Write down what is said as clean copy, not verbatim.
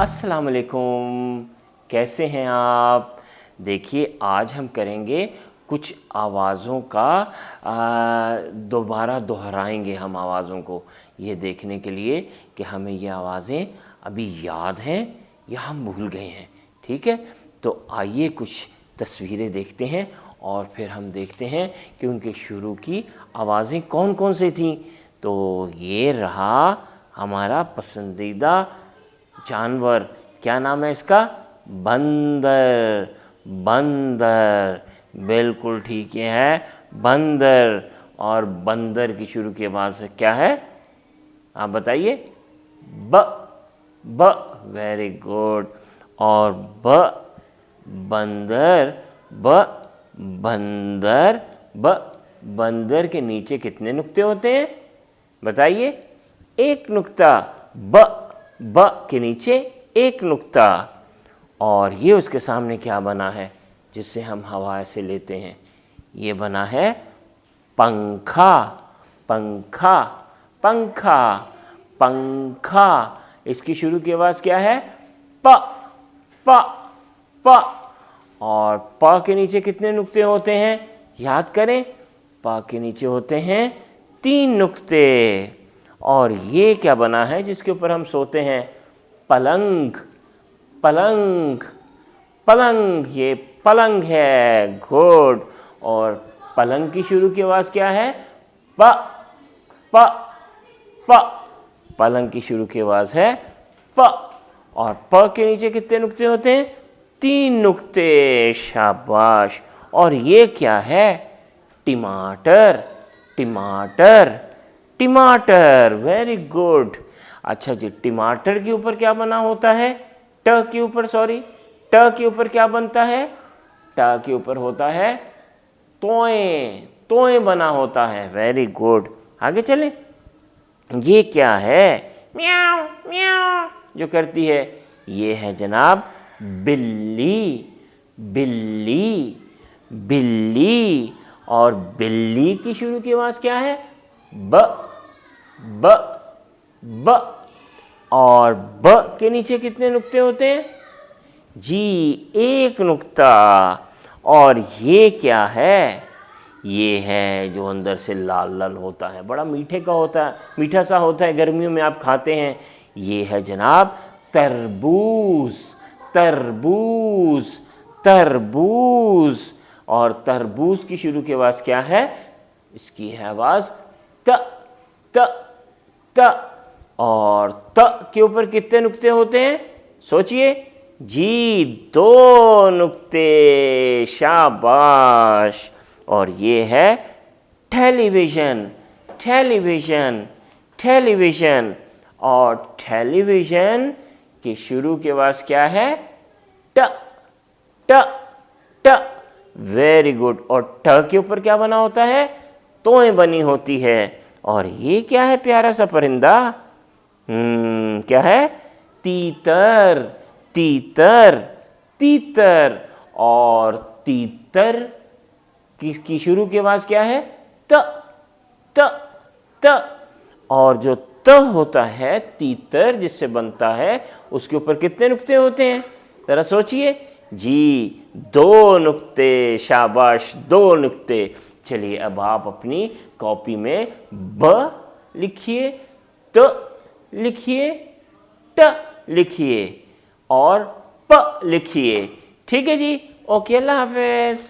अस्सलाम वालेकुम, कैसे हैं आप। देखिए आज हम करेंगे कुछ आवाज़ों का दोबारा दोहराएंगे हम आवाज़ों को, ये देखने के लिए कि हमें ये आवाज़ें अभी याद हैं या हम भूल गए हैं। ठीक है, तो आइए कुछ तस्वीरें देखते हैं और फिर हम देखते हैं कि उनके शुरू की आवाज़ें कौन कौन सी थीं। तो ये रहा हमारा पसंदीदा जानवर, क्या नाम है इसका? बंदर। बंदर, बिल्कुल ठीक है, बंदर। और बंदर की शुरू की आवाज़ क्या है, आप बताइए? ब। ब, वेरी गुड। और ब, बंदर। ब, बंदर। ब, बंदर के नीचे कितने नुक्ते होते हैं, बताइए? एक नुक्ता। ब, ब के नीचे एक नुक्ता। और ये उसके सामने क्या बना है जिससे हम हवा से लेते हैं? ये बना है पंखा। पंखा, पंखा, पंखा। इसकी शुरू की आवाज़ क्या है? प, प, प। और प के नीचे कितने नुक्ते होते हैं, याद करें? प के नीचे होते हैं 3 नुक्ते। और ये क्या बना है जिसके ऊपर हम सोते हैं? पलंग। पलंग, पलंग, ये पलंग है, गुड। और पलंग की शुरू की आवाज़ क्या है? प, प, प। पलंग की शुरू की आवाज़ है प। और प के नीचे कितने नुक्ते होते हैं? 3 नुक्ते, शाबाश। और ये क्या है? टमाटर। टमाटर, टमाटर, वेरी गुड। अच्छा जी, टमाटर के ऊपर क्या बना होता है? ट के ऊपर, सॉरी, ट के ऊपर क्या बनता है? ट के ऊपर होता है तोय। तोय बना होता है, वेरी गुड। आगे चलें। ये क्या है? म्याऊ म्याऊ जो करती है, ये है जनाब बिल्ली। बिल्ली, बिल्ली। और बिल्ली की शुरू की आवाज़ क्या है? ब, ब, ब। और ब के नीचे कितने नुक्ते होते हैं? जी, एक नुक्ता। और ये क्या है? ये है जो अंदर से लाल लाल होता है, बड़ा मीठे का होता है, मीठा सा होता है, गर्मियों में आप खाते हैं। ये है जनाब तरबूज। तरबूज, तरबूज। और तरबूज की शुरू की आवाज़ क्या है? इसकी है आवाज़ त, त, त। और त के ऊपर कितने नुक्ते होते हैं, सोचिए? जी, 2 नुक्ते, शाबाश। और ये है टेलीविज़न। Television, television. और टेलीविज़न की शुरू की आवाज़ क्या है? ट, ट, ट, वेरी गुड। और ट के ऊपर क्या बना होता है? तोय बनी होती है। और ये क्या है प्यारा सा परिंदा? क्या है? तीतर। तीतर, तीतर। और तीतर की शुरू की आवाज़ क्या है? त, त, त। और जो त होता है, तीतर जिससे बनता है, उसके ऊपर कितने नुक्ते होते हैं, ज़रा सोचिए? जी, 2 नुक्ते, शाबाश, 2 नुक्ते। चलिए अब आप अपनी कॉपी में ब लिखिए, त लिखिए, ट लिखिए और प लिखिए। ठीक है जी, ओके, अल्लाह हाफ़िज़।